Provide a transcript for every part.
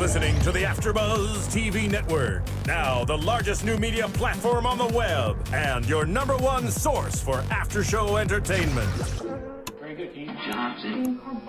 listening to the AFTERBUZZ TV network. Now, the largest new media platform on the web and your #1 source for after-show entertainment. Very good, Keith. Johnson. From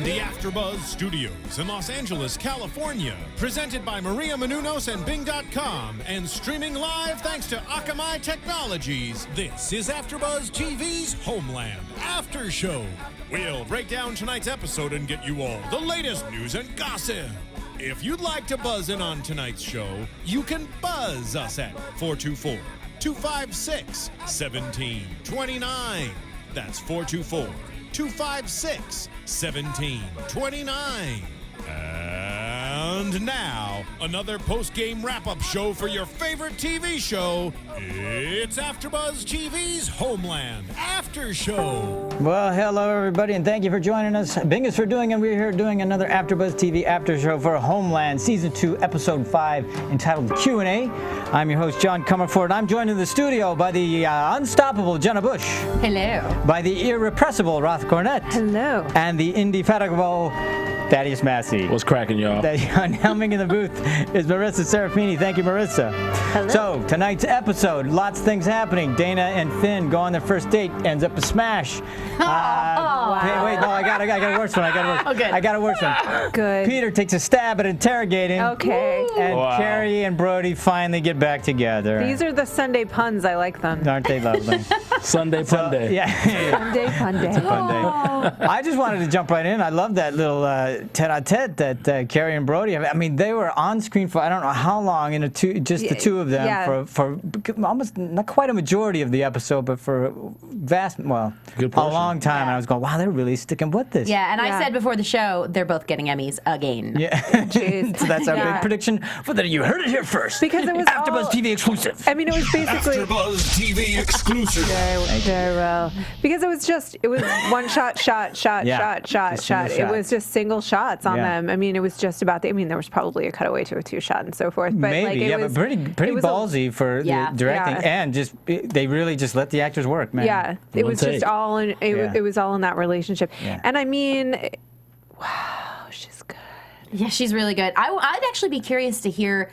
the AFTERBUZZ Studios in Los Angeles, California, presented by Maria Menounos and Bing.com, and streaming live thanks to Akamai Technologies, this is AFTERBUZZ TV's Homeland After Show. We'll break down tonight's episode and get you all the latest news and gossip. If you'd like to buzz in on tonight's show, you can buzz us at 424-256-1729. That's 424-256-1729. And now, another post-game wrap-up show for your favorite TV show. It's AFTERBUZZ TV's Homeland After Show. Well, hello everybody, and thank you for joining us. Bing is for doing, and we're here doing another AFTERBUZZ TV After Show for Homeland Season 2, Episode 5, entitled Q&A. I'm your host, John Comerford, and I'm joined in the studio by the unstoppable Jenna Bush. Hello. By the irrepressible Roth Cornett. Hello. And the indefatigable Thaddeus Massey. What's cracking, y'all? Helming in the booth is Marissa Serafini. Thank you, Marissa. Hello. So, tonight's episode, lots of things happening. Dana and Finn go on their first date, ends up a smash. Hey, wait, no, I got a worse one. I got a worse one. Good. Peter takes a stab at interrogating. Okay. And Wow. Carrie and Brody finally get back together. These are the Sunday puns. I like them. Aren't they lovely? Sunday fun day. Yeah. Sunday fun day. Fun day. I just wanted to jump right in. I love that little tete-a-tete that Carrie and Brody have. I mean, they were on screen for I don't know how long, the two of them for almost not quite a majority of the episode, but for a long time. And I was going, wow, they're really sticking with this. Yeah, and I said before the show, they're both getting Emmys again. Yeah. So that's our big prediction for that. You heard it here first. Because it was AFTERBUZZ TV exclusive. I mean, it was basically AFTERBUZZ TV exclusive. very well. Because it was one shot. It was just single shots on them. I mean, it was just about there was probably a cutaway to a two shot and so forth. But Maybe, but pretty ballsy for the directing, and they really just let the actors work, man. Yeah, it was just all in. It was all in that relationship. Yeah. And I mean, wow, she's good. Yeah, she's really good. I'd actually be curious to hear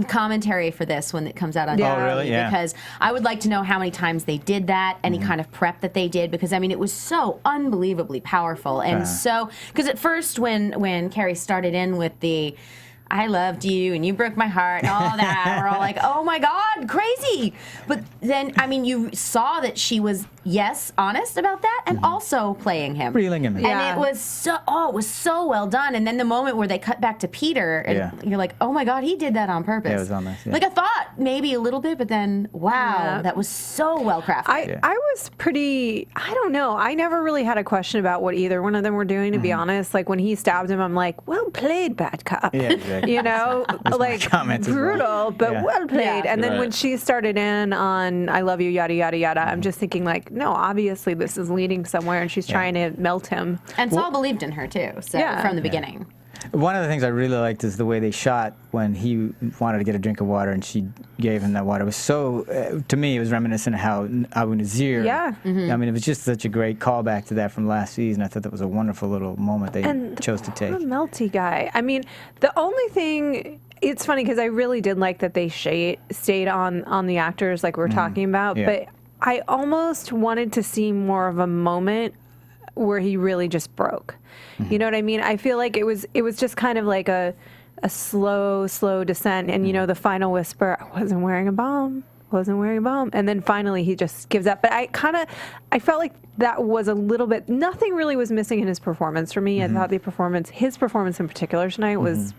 commentary for this when it comes out on TV. Oh, really? Yeah. Because I would like to know how many times they did that, any kind of prep that they did, because I mean it was so unbelievably powerful, and so because at first when Carrie started in with the I loved you and you broke my heart and all that, we're all like, oh my God, crazy. But then, I mean, you saw that she was, yes, honest about that and also playing him. Reeling him in. And it was so well done. And then the moment where they cut back to Peter and you're like, oh my God, he did that on purpose. Yeah, it was on this. Yeah. Like I thought maybe a little bit, but then, wow, that was so well crafted. I was pretty, I don't know. I never really had a question about what either one of them were doing, to be honest. Like when he stabbed him, I'm like, well played, bad cop. Yeah, exactly. You know, like brutal, but well played. And then when she started in on I love you, yada, yada, yada, I'm just thinking like, no, obviously this is leading somewhere and she's trying to melt him. And Saul believed in her too, so from the beginning. One of the things I really liked is the way they shot when he wanted to get a drink of water and she gave him that water. It was so, to me, it was reminiscent of how Abu Nazir. Yeah. I mean, it was just such a great callback to that from last season. I thought that was a wonderful little moment they chose to take. And the melty guy. I mean, the only thing, it's funny because I really did like that they stayed on the actors like we're talking about, but I almost wanted to see more of a moment where he really just broke. You know what I mean? I feel like it was just kind of like a slow descent, and you know, the final whisper, I wasn't wearing a bomb, and then finally he just gives up. But I felt like that was a little bit, nothing really was missing in his performance for me. I thought his performance in particular tonight was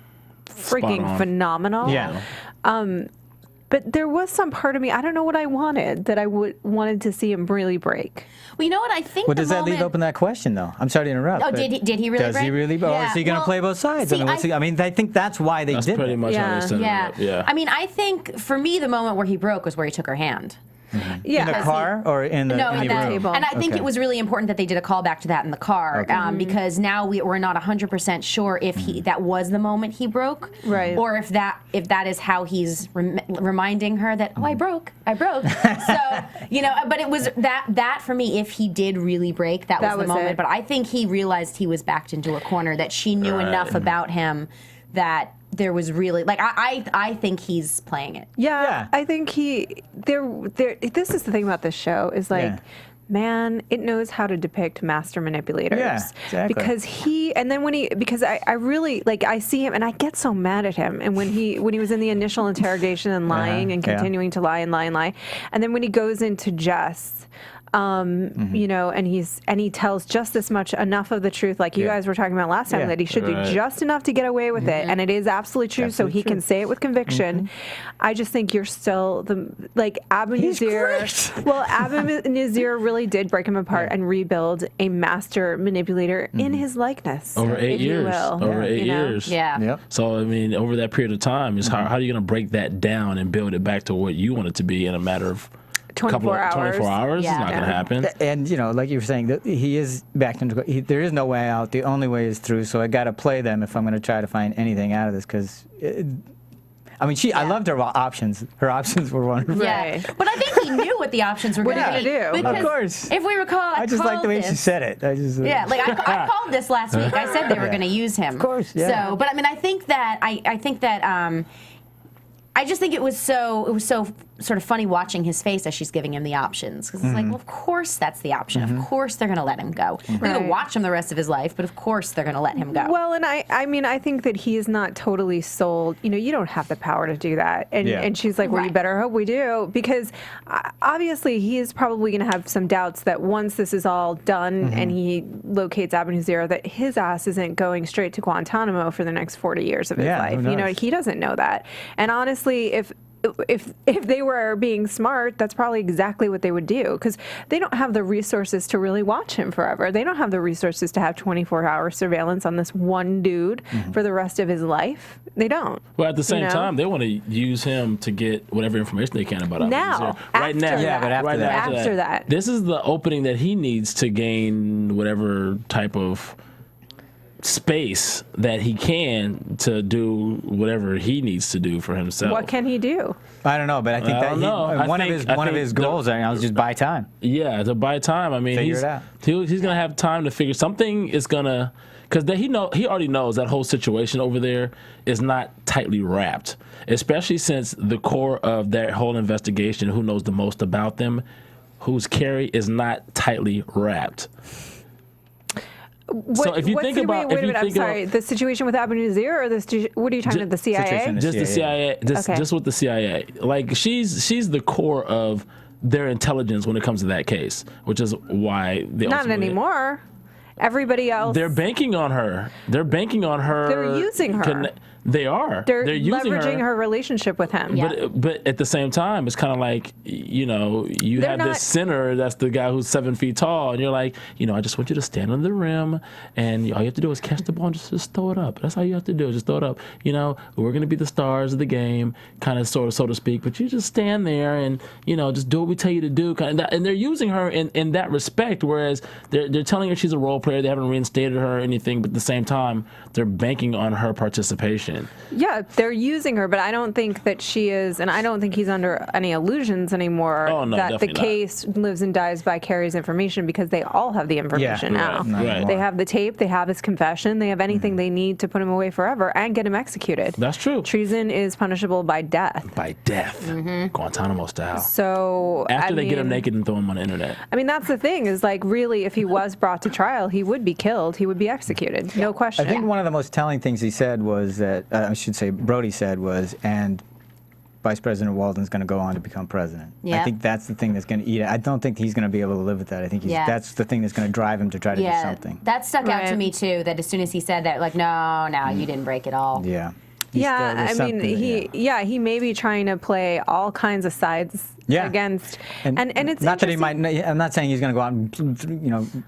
freaking phenomenal. Yeah. But there was some part of me, I don't know what I wanted, that I wanted to see him really break. Well, you know what I think. Well, does that leave open that question, though? I'm sorry to interrupt. Oh, did he really break? Does he really? Or is he going to play both sides? See, I mean, I think that's why they did pretty much Yeah. I mean, I think for me, the moment where he broke was where he took her hand. Yeah, in the car or in the, No, in at the that room? table. And I think it was really important that they did a callback to that in the car because now we're not 100% sure if that was the moment he broke, right? Or if that is how he's reminding her that I broke. So but it was that for me. If he did really break, that was the moment. it. But I think he realized he was backed into a corner, that she knew enough about him that there was really I think he's playing it. Yeah. I think this is the thing about this show is man, it knows how to depict master manipulators. Yeah, exactly. Because I really I see him and I get so mad at him. And when he was in the initial interrogation and lying and continuing to lie and lie and lie, and then when he goes into Jess, and he tells just this much, enough of the truth, like you guys were talking about last time, that he should do just enough to get away with it, and it is absolutely true, so he can say it with conviction. I just think you're still Abu Nazir. Well, Abu Nazir really did break him apart and rebuild a master manipulator in his likeness over 8 years. Over 8 years. Yeah. Yep. So I mean, over that period of time, is how are you going to break that down and build it back to what you want it to be in a matter of 24 hours. 24 hours. Yeah. It's not going to happen. And like you were saying, that he is backed into. There is no way out. The only way is through. So I got to play them if I'm going to try to find anything out of this. Because, I loved her options. Her options were wonderful. Yeah, but I think he knew what the options were going to be. do? Because Of course. If we recall, I just like the way she said it. I called this last week. I said they were going to use him. Of course, yeah. So, but I think that I just think it was so sort of funny watching his face as she's giving him the options, because it's well, of course that's the option. Of course they're going to let him go. They're going to watch him the rest of his life, but of course they're going to let him go. Well, and I think that he is not totally sold. You don't have the power to do that. And she's like, well, you better hope we do, because obviously he is probably going to have some doubts that once this is all done and he locates Abu Nazir, that his ass isn't going straight to Guantanamo for the next 40 years of his life. He doesn't know that. And honestly, if they were being smart, that's probably exactly what they would do, because they don't have the resources to really watch him forever. They don't have the resources to have 24-hour surveillance on this one dude for the rest of his life. They don't. Well, at the same time, they want to use him to get whatever information they can about Abu Nazir. Right now. Yeah, but after that. This is the opening that he needs to gain whatever type of space that he can to do whatever he needs to do for himself. What can he do? I don't know, but I think one of his goals was just buy time. Yeah, to buy time. I mean, he's going to have time to figure something is going to, because he already knows that whole situation over there is not tightly wrapped, especially since the core of that whole investigation, who knows the most about them, who's Carrie, is not tightly wrapped. So if you think about, wait a minute, I'm sorry, the situation with Abu Nazir, or what are you talking about? The CIA? Just the CIA, just with the CIA. Like she's the core of their intelligence when it comes to that case, which is why they not anymore. Everybody else. They're banking on her. They're using her. They are. They're using leveraging her relationship with him. Yeah. But at the same time, it's kind of like, you have this center that's the guy who's 7 feet tall, and you're like, I just want you to stand on the rim, and all you have to do is catch the ball and just throw it up. That's all you have to do, just throw it up. We're going to be the stars of the game, kind of, sort of, so to speak, but you just stand there and, just do what we tell you to do. And they're using her in that respect, whereas they're telling her she's a role player. They haven't reinstated her or anything, but at the same time, they're banking on her participation. Yeah, they're using her, but I don't think that she is, and I don't think he's under any illusions anymore that the case lives and dies by Carrie's information, because they all have the information now. Right. They have the tape, they have his confession, they have anything they need to put him away forever and get him executed. That's true. Treason is punishable by death. By death. Guantanamo style. So after they get him naked and throw him on the internet. I mean, that's the thing, is really, if he was brought to trial, he would be killed. He would be executed. No question. I think one of the most telling things he said was that, I should say Brody said was, and Vice President Walden's going to go on to become president. Yep. I think that's the thing that's going to eat it. I don't think he's going to be able to live with that. I think that's the thing that's going to drive him to try to do something. That stuck out to me too, that as soon as he said that, no, you didn't break it all. Yeah. He may be trying to play all kinds of sides against, and it's not that he might. I'm not saying he's going to go out and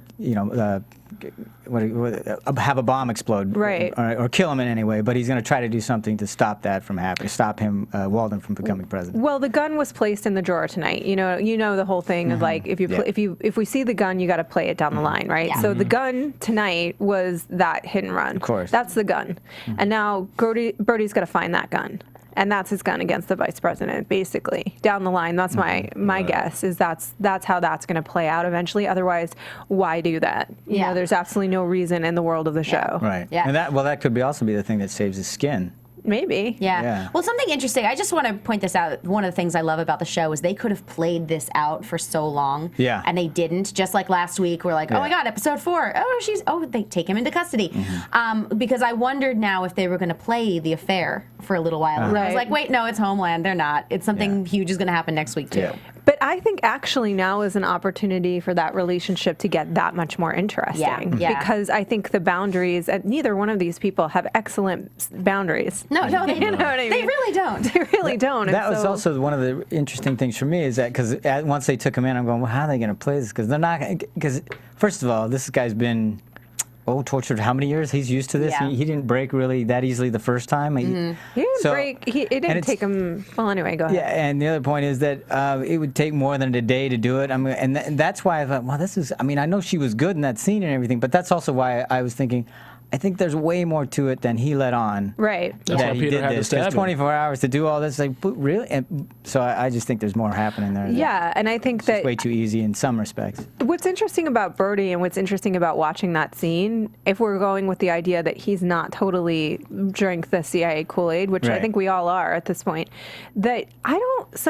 have a bomb explode, right, or kill him in any way. But he's going to try to do something to stop that from happening, stop him, Walden, from becoming president. Well, the gun was placed in the drawer tonight. You know the whole thing of like if we see the gun, you got to play it down the line, right? Yeah. So the gun tonight was that hit and run. Of course, that's the gun, and now Brody's got to find that gun. And that's his gun against the vice president, basically. Down the line, that's my guess, is that's how that's going to play out eventually. Otherwise, why do that? You know, there's absolutely no reason in the world of the show. Right. Yeah. And that could also be the thing that saves his skin. Maybe. Yeah. Well, something interesting. I just want to point this out. One of the things I love about the show is they could have played this out for so long. Yeah. And they didn't. Just like last week, we're like, oh my God, episode 4. They take him into custody. Because I wondered now if they were going to play the affair for a little while. And I was like, wait, no, it's Homeland. They're not. It's something huge is going to happen next week too. Yeah. But I think actually now is an opportunity for that relationship to get that much more interesting. Yeah. Because I think the boundaries, and neither one of these people have excellent boundaries. No, they you know what I mean? They really don't. They really don't. That was also one of the interesting things for me, is that because once they took him in, I'm going, well, how are they going to play this? Because they're not. Because first of all, this guy's been tortured how many years? He's used to this. Yeah. He didn't break really that easily the first time. He didn't break. It didn't take him. Well, anyway, go ahead. Yeah, and the other point is that it would take more than a day to do it. I mean, and that's why I thought, well, this is. I mean, I know she was good in that scene and everything, but that's also why I was thinking, I think there's way more to it than he let on. Right. That's why Peter had to stab him. 24 hours to do all this. Like, really? And so I just think there's more happening there. Yeah, and I think it's way too easy in some respects. What's interesting about Brody and what's interesting about watching that scene, if we're going with the idea that he's not totally drank the CIA Kool-Aid, which I think we all are at this point, that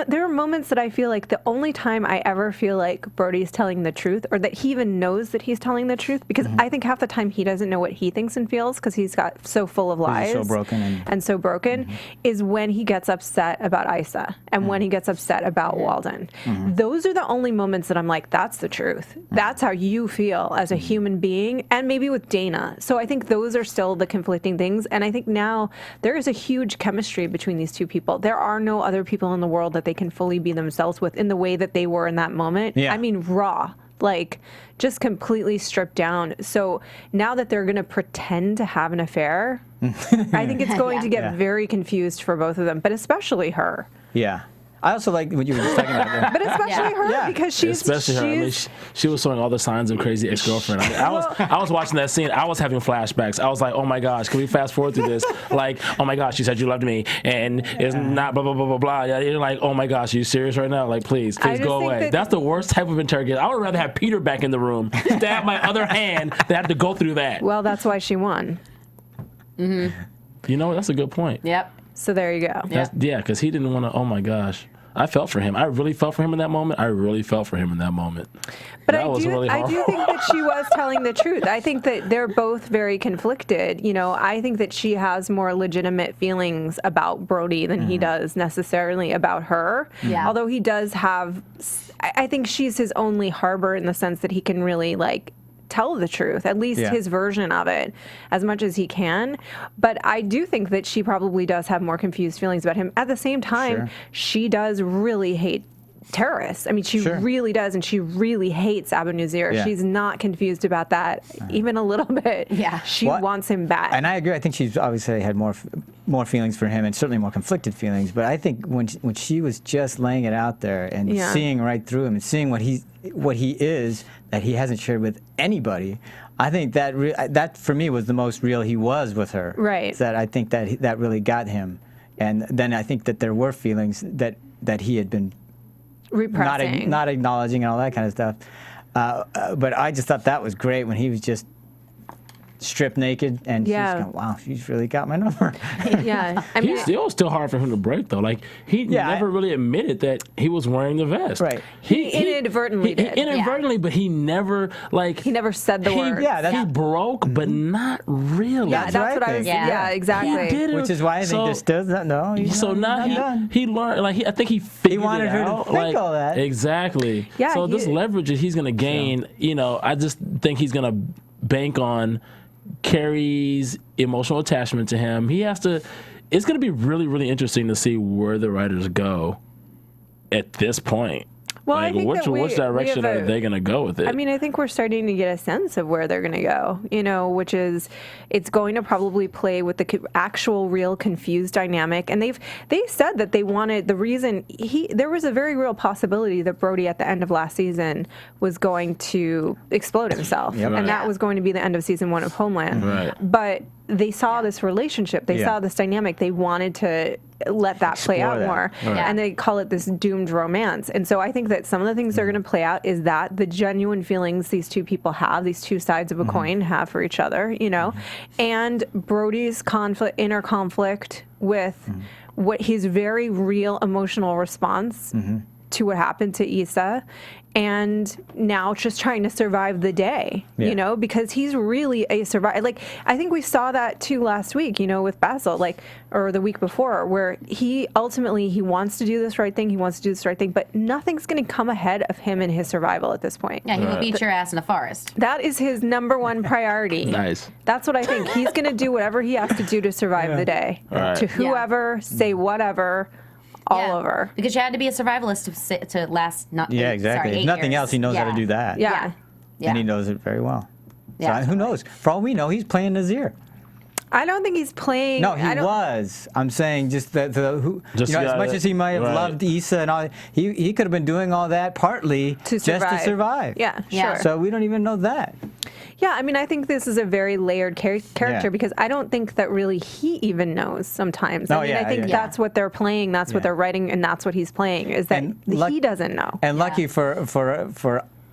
there are moments that I feel like the only time I ever feel like Brody's telling the truth, or that he even knows that he's telling the truth, because I think half the time he doesn't know what he thinks and feels because he's got so full of lies so broken and so broken, is when he gets upset about Issa and when he gets upset about Walden. Those are the only moments that I'm like, that's the truth. That's how you feel as a human being, and maybe with Dana. So I think those are still the conflicting things, and I think now there is a huge chemistry between these two people. There are no other people in the world that they can fully be themselves with in the way that they were in that moment. I mean, raw. Like, just completely stripped down. So now that they're going to pretend to have an affair, I think it's going to get very confused for both of them, but especially her. Yeah. I also like what you were just talking about there. But especially her, because especially her. I mean, she was showing all the signs of crazy ex-girlfriend. I mean, I was watching that scene. I was having flashbacks. I was like, oh my gosh, can we fast forward through this? Like, oh my gosh, she said you loved me, and it's not blah blah blah blah blah. You're like, oh my gosh, are you serious right now? Like, please go away. That's the worst type of interrogation. I would rather have Peter back in the room, stab my other hand, than have to go through that. Well, that's why she won. You know, that's a good point. Yep. So there you go. Yeah, because he didn't want to. Oh my gosh. I felt for him. I really felt for him in that moment. But I do think that she was telling the truth. I think that they're both very conflicted. You know, I think that she has more legitimate feelings about Brody than he does necessarily about her. Yeah. Although he does have, I think she's his only harbor in the sense that he can really, like, tell the truth, at least his version of it, as much as he can. But I do think that she probably does have more confused feelings about him. At the same time, she does really hate terrorists. I mean, she really does, and she really hates Abu Nazir. She's not confused about that even a little bit. She wants him back. And I agree. I think she's obviously had more feelings for him, and certainly more conflicted feelings. But I think when she was just laying it out there and seeing right through him and seeing what he is, that he hasn't shared with anybody, I think that for me was the most real he was with her. Right. That I think that really got him, and then I think that there were feelings that he had been repressing, not acknowledging, and all that kind of stuff. But I just thought that was great when he was just stripped naked, and she's going, wow, she's really got my number. I mean, it was still hard for him to break, though. Like, he never really admitted that he was wearing the vest. Right. He inadvertently did. Inadvertently, but he never, like... He never said the word. He broke, but not really. Yeah, that's what I was... Yeah, exactly. He did it. Which is why I think there's still... No, so now he learned... Like, I think he figured he wanted it her out. to think all that. Exactly. Yeah, so this leverage that he's going to gain, you know, I just think he's going to bank on Carrie's emotional attachment to him. He has to. It's going to be really, really interesting to see where the writers go at this point? Well, like, I think which direction are they going to go with it? I mean, I think we're starting to get a sense of where they're going to go, you know, which is it's going to probably play with the actual real confused dynamic. And they said that they wanted the reason there was a very real possibility that Brody at the end of last season was going to explode himself. Yep. And that was going to be the end of season 1 of Homeland. Right. But they saw this relationship. They saw this dynamic. They wanted to let that play out more. Right. And they call it this doomed romance. And so I think that some of the things they're going to play out is that the genuine feelings these two people have, these two sides of a coin have for each other, you know, and Brody's inner conflict with what his very real emotional response to what happened to Issa, and now just trying to survive the day, you know, because he's really a survivor. Like, I think we saw that too last week, you know, with Basil, like, or the week before, where he ultimately, he wants to do this right thing, but nothing's going to come ahead of him and his survival at this point. Yeah, he will beat your ass in a forest. That is his number one priority. Nice. That's what I think. He's going to do whatever he has to do to survive the day. Right. To whoever, say whatever, all over. Because you had to be a survivalist to last not. Yeah, exactly. Sorry, If 8 nothing years. else, he knows how to do that. Yeah. And he knows it very well. Yeah. So who knows? For all we know, he's playing Nazir. I don't think he's playing. No, he was. I'm saying just that Just you know, as much as he might have loved Issa and all, he could have been doing all that partly just to survive. Yeah, Yeah. sure. So we don't even know that. Yeah, I mean, I think this is a very layered character because I don't think that really he even knows sometimes. I mean, I think that's what they're playing, that's what they're writing, and that's what he's playing, is that he doesn't know. And lucky for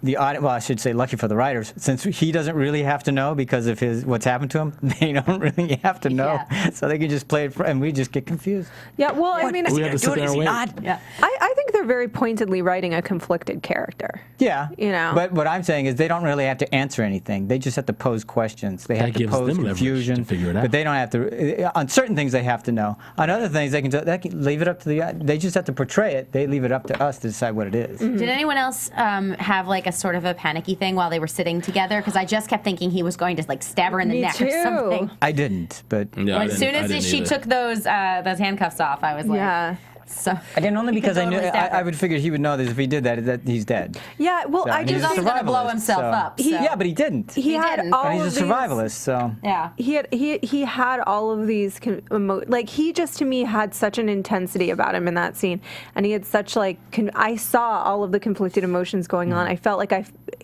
the audience, well, I should say lucky for the writers, since he doesn't really have to know because of what's happened to him. They don't really have to know, so they can just play it, and we just get confused. Yeah, well, I mean, we have to sit there and wait. Yeah. I think they're very pointedly writing a conflicted character. Yeah, you know. But what I'm saying is they don't really have to answer anything. They just have to pose questions. They have to pose confusion, to figure it out. but they don't have to. On certain things, they have to know. On other things, they can leave it up to they just have to portray it. They leave it up to us to decide what it is. Did anyone else have like a sort of a panicky thing while they were sitting together? Because I just kept thinking he was going to like stab her in the neck or something. I didn't, but No, As soon as she took those handcuffs off, I was like, Yeah. So I didn't only because I knew totally stab her. I would figure he would know that if he did that he's dead. Yeah, well, So, I and he was just also going to blow himself up. So. Yeah, but he didn't. he had didn't. all And of he's a these- survivalist, so Yeah. He had all of these like he just to me had such an intensity about him in that scene, and he had such like I saw all of the conflicted emotions going on. I felt like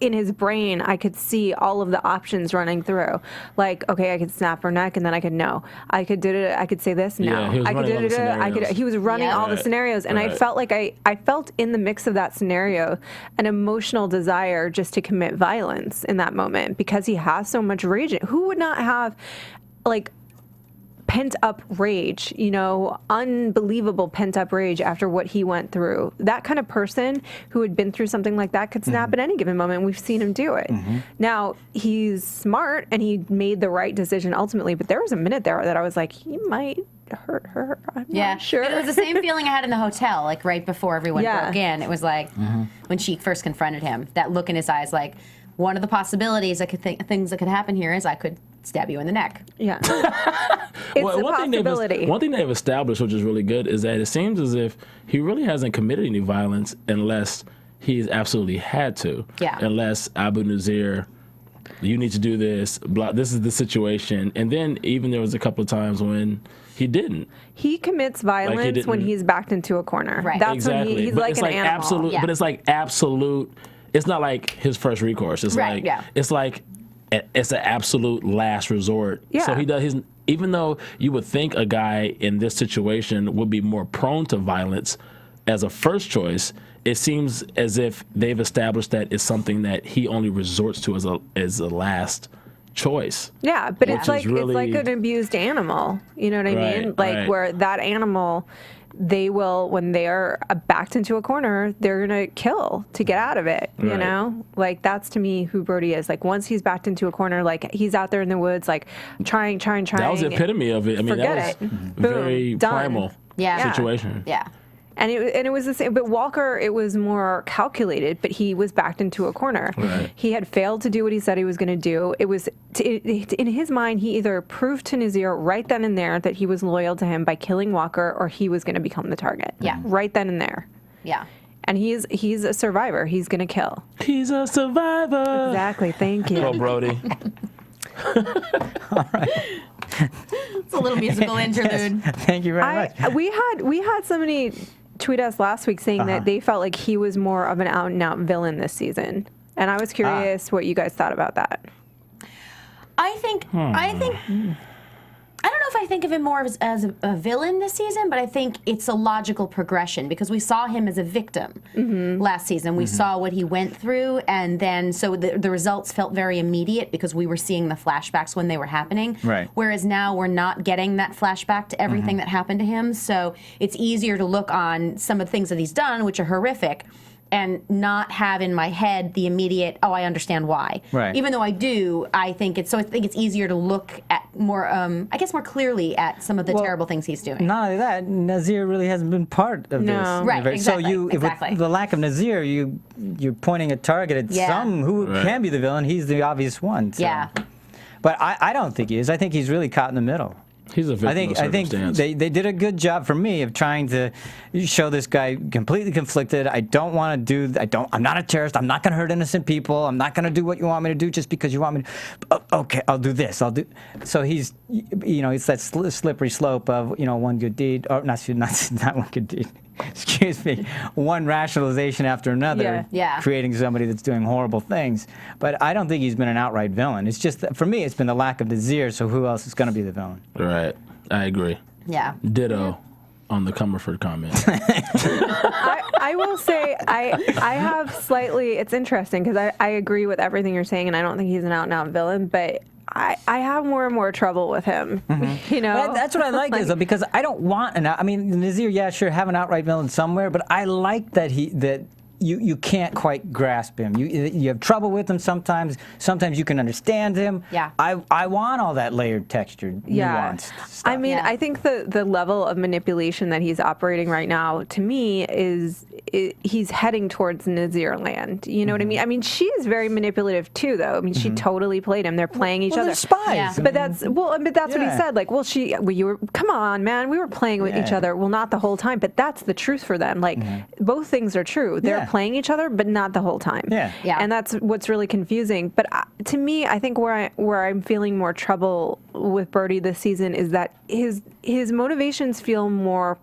in his brain I could see all of the options running through. Like, okay, I could snap her neck, and then I could I could do it. I could say this. No, Yeah, he was I could running all the do it. I could. scenarios. He was running all the Right. scenarios, and I Right. felt like I felt in the mix of that scenario an emotional desire just to commit violence in that moment because he has so much rage. Who would not have like pent up rage, you know, unbelievable pent up rage after what he went through? That kind of person who had been through something like that could snap at any given moment. We've seen him do it. Now, he's smart and he made the right decision ultimately, but there was a minute there that I was like, he might hurt her. I'm not sure. It was the same feeling I had in the hotel, like right before everyone broke in. It was like when she first confronted him, that look in his eyes, like one of the possibilities things that could happen here is I could stab you in the neck. Yeah. It's a possibility. One thing they've established, which is really good, is that it seems as if he really hasn't committed any violence unless he's absolutely had to. Yeah. Unless Abu Nazir, you need to do this, blah, this is the situation. And then even there was a couple of times when he didn't. He commits violence when he's backed into a corner. Right. That's Exactly. when he's But like it's an like animal. absolute. Yeah. But it's like absolute. It's not like his first recourse. It's Right, like yeah. it's like it's an absolute last resort. Yeah. So he does his. Even though you would think a guy in this situation would be more prone to violence as a first choice, it seems as if they've established that it's something that he only resorts to as a last choice. Yeah, but Which it's like is really- it's like an abused animal. You know what I Right, mean? Like right. where that animal, they will when they're backed into a corner, they're gonna kill to get out of it. You Right. know, like that's to me who Brody is. Like once he's backed into a corner, like he's out there in the woods, like trying. That was the epitome of it. I mean, Forget that was it. Boom, very done. primal situation. Yeah. And it was the same. But Walker, it was more calculated. But he was backed into a corner. Right. He had failed to do what he said he was going to do. It was in his mind. He either proved to Nazir right then and there that he was loyal to him by killing Walker, or he was going to become the target. Yeah. Right then and there. Yeah. and he's a survivor. He's gonna kill. He's a survivor. Exactly. Thank you. Oh, Brody. All right. It's a little musical interlude. Yes. Thank you very much. We had somebody tweet us last week saying that they felt like he was more of an out-and-out villain this season, and I was curious what you guys thought about that. I think I don't know if I think of him more as a villain this season, but I think it's a logical progression because we saw him as a victim last season. We saw what he went through, and then so the results felt very immediate because we were seeing the flashbacks when they were happening. Right. Whereas now we're not getting that flashback to everything that happened to him, so it's easier to look on some of the things that he's done, which are horrific, and not have in my head the immediate, oh, I understand why. Right. Even though I do, I think it's easier to look at more, I guess more clearly at some of the terrible things he's doing. Not only that, Nazir really hasn't been part of this. Right, exactly. So with the lack of Nazir, you're pointing a target at some who can be the villain. He's the obvious one. So. Yeah. But I don't think he is. I think he's really caught in the middle. He's a victim of circumstance. I think they did a good job for me of trying to show this guy completely conflicted. I don't want to I'm not a terrorist. I'm not going to hurt innocent people. I'm not going to do what you want me to do just because you want me to. Okay, I'll do this. So he's, it's that slippery slope of, one good deed, or not one good deed. Excuse me, one rationalization after another, creating somebody that's doing horrible things. But I don't think he's been an outright villain. It's just, for me, it's been the lack of Nazir, so who else is going to be the villain? Right. I agree. Yeah. Ditto on the Comerford comment. I will say I have slightly, it's interesting because I agree with everything you're saying, and I don't think he's an out-and-out villain, but I have more and more trouble with him. That's what I like, Issa, because I don't want Nazir, sure, have an outright villain somewhere, but I like that you can't quite grasp him. You have trouble with him sometimes. Sometimes you can understand him. Yeah. I want all that layered texture, nuanced stuff. I mean, I think the level of manipulation that he's operating right now, to me, he's heading towards Nazir land. You know what I mean? I mean, she is very manipulative too, though. I mean, she totally played him. They're playing each other. They're spies. Yeah. But that's what he said. Like, you were, come on, man, we were playing with each other. Well, not the whole time, but that's the truth for them. Like, both things are true. They're playing each other, but not the whole time. Yeah. And that's what's really confusing. But to me, I think where I'm feeling more trouble with Brody this season is that his motivations feel more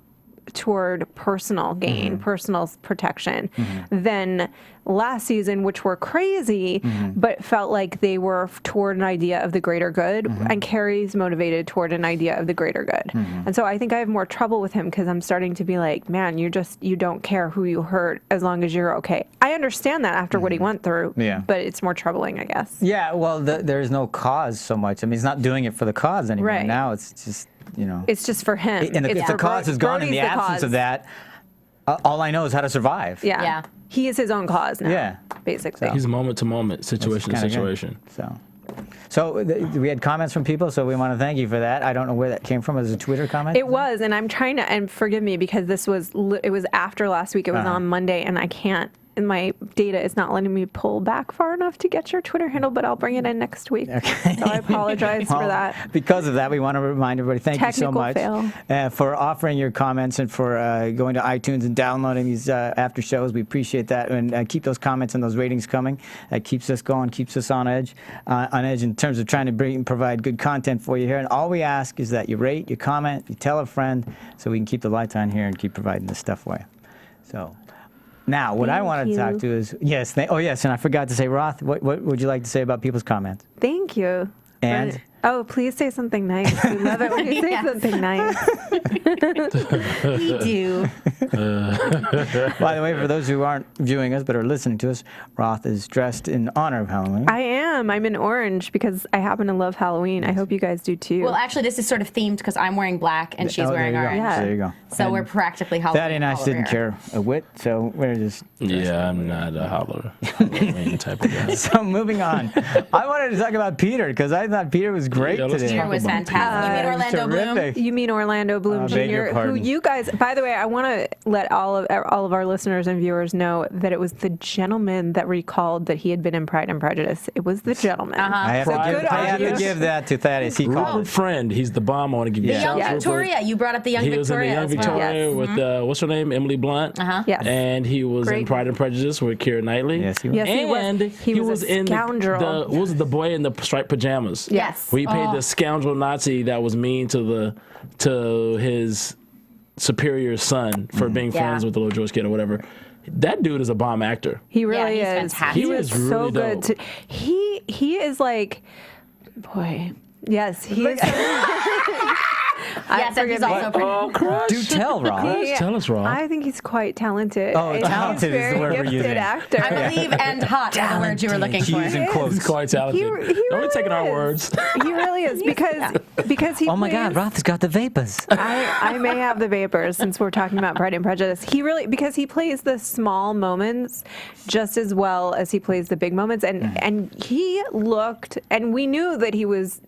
toward personal gain, personal protection, than last season, which were crazy, but felt like they were toward an idea of the greater good, and Carrie's motivated toward an idea of the greater good. And so I think I have more trouble with him because I'm starting to be like, man, you don't care who you hurt as long as you're okay. I understand that after what he went through, but it's more troubling, I guess. Yeah, well, there's no cause so much. I mean, he's not doing it for the cause anymore. Right. Now it's just, It's just for him. And if the cause is gone, in the absence of that, all I know is how to survive. Yeah. He is his own cause now, basically. He's moment to moment, situation to situation. So we had comments from people, so we want to thank you for that. I don't know where that came from. Was it a Twitter comment? It was, and I'm trying to, and forgive me because it was after last week. It was on Monday, and I can't. And my data is not letting me pull back far enough to get your Twitter handle, but I'll bring it in next week. Okay. So I apologize for that. Because of that, we want to remind everybody, thank you so much for offering your comments and for going to iTunes and downloading these after shows. We appreciate that. And keep those comments and those ratings coming. That keeps us going, keeps us on edge in terms of trying to provide good content for you here. And all we ask is that you rate, you comment, you tell a friend so we can keep the lights on here and keep providing this stuff for you. So. Now, what I wanted to talk to is, and I forgot to say, Roth, what would you like to say about people's comments? Thank you. And? Please say something nice. We love it when you say something nice. We do. By the way, for those who aren't viewing us but are listening to us, Roth is dressed in honor of Halloween. I am. I'm in orange because I happen to love Halloween. I hope you guys do too. Well, actually, this is sort of themed because I'm wearing black and she's wearing orange. Yeah. There you go. So we're practically Halloween. Thaddeus and I didn't care a whit, so we're just... Yeah, I'm not a Halloween type of guy. So moving on. I wanted to talk about Peter because I thought Peter was great let's today. talk It was about fantastic. You mean Orlando Bloom? Terrific. You mean Orlando Bloom beg your Jr., who pardon. you guys, by the way, I want to let all of our listeners and viewers know that it was the gentleman that recalled that he had been in Pride and Prejudice. It was the gentleman. I have, to give that to Thaddeus. He called Rupert it. Friend, he's the bomb. I want to give you The young shout out to Rupert. Victoria. You brought up the young He was in the Victoria Young as well. Victoria with what's her name, Emily Blunt. Yes. And he was in Great. Pride and Prejudice with Keira Knightley. Yes, he was. Yes, he was. And He was a in scoundrel. what was it, the boy in the striped pajamas? Yes. We paid the scoundrel Nazi that was mean to his superior son for being friends with the little George kid or whatever. That dude is a bomb actor. He really he's is. fantastic. He He was is so really good. dope. He is like, boy. Yes, he is. Yes, and he's also pretty. Do tell, Rob. Tell us, Rob. I think he's quite talented. Oh, He's talented is the very word we're gifted using. actor. I believe and hot are the words you were looking for. Using quotes. He's quite talented. He Don't be really taking our is. words. He really is because he. Oh my God, plays- Roth's got the vapors. I may have the vapors since we're talking about Pride and Prejudice. Because he plays the small moments just as well as he plays the big moments, and he looked, and we knew that he was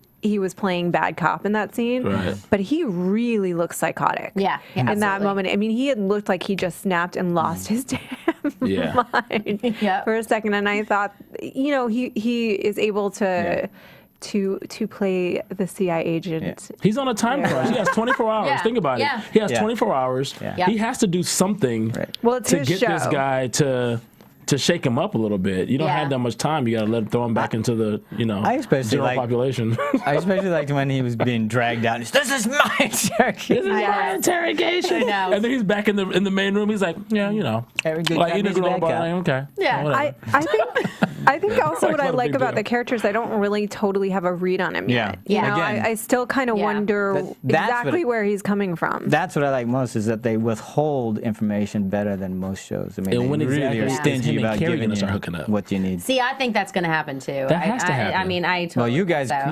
playing bad cop in that scene, Right. but he really looked psychotic. Yeah, in that absolutely. moment. I mean, he had looked like he just snapped and lost his damn Yeah. mind Yep. for a second, and I thought, he is able to. To play the CIA agent. He's on a time crunch. He has 24 hours. Yeah. Think about Yeah. it. He has Yeah. 24 hours. Yeah. He has to do something Well, it's to his get this show. guy to shake him up a little bit. You don't Yeah. have that much time. You got to throw him back into the I especially general like- population. I especially liked when he was being dragged out. This is my interrogation. Yeah. interrogation. I know. And then he's back in the main room. He's like, yeah, Every good like cop eating a needs a granola bad bar. cop. Like, okay. Yeah. whatever. I think also what Not I a like big about deal. the characters, I don't really totally have a read on him yet. Yeah. You know, Again. I still kind of Yeah. wonder That's exactly what- where he's coming from. That's what I like most is that they withhold information better than most shows. I mean, And they when really exactly are is stingy him and about Carrie giving gonna start you hooking up? what you need. See, I think that's going to happen too. That has to happen. I mean, I totally Well,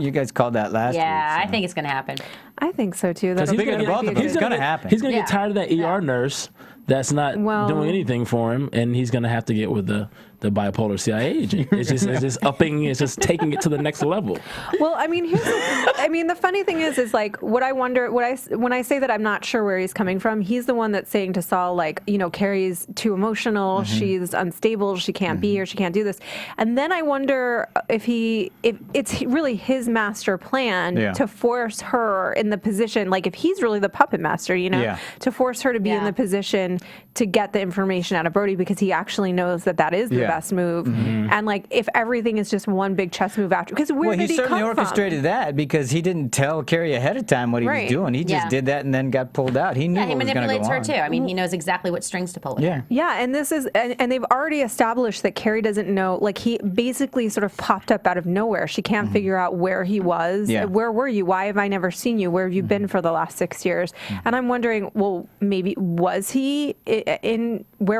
you guys called that last week. Yeah, I so. think it's going to happen. I think so too. Because That'll he's be gonna that'll both be of a them. It's good- gonna happen. He's gonna Yeah. get tired of that ER nurse that's not Well- doing anything for him, and he's gonna have to get with the bipolar CIA agent. It's just upping. It's just taking it to the next level. Well, I mean, the funny thing is like what I wonder, when I say that I'm not sure where he's coming from, he's the one that's saying to Saul, like, Carrie's too emotional, she's unstable, she can't be here, she can't do this, and then I wonder if it's really his master plan to force her in the position, like if he's really the puppet master, to force her to be in the position to get the information out of Brody because he actually knows that is the best move, and like if everything is just one big chess move after, because where Well, did he he certainly come orchestrated that because he didn't tell Carrie ahead of time what he Right. was doing. He just Yeah. did that and then got pulled out. He knew Yeah, he what was going to go manipulates her on. too. I mean, he knows exactly what strings to pull with. Yeah. Yeah, and this is, and they've already established that Carrie doesn't know, like he basically sort of popped up out of nowhere. She can't figure out where he was. Yeah. Where were you? Why have I never seen you? Where have you been for the last 6 years? And I'm wondering, well, maybe where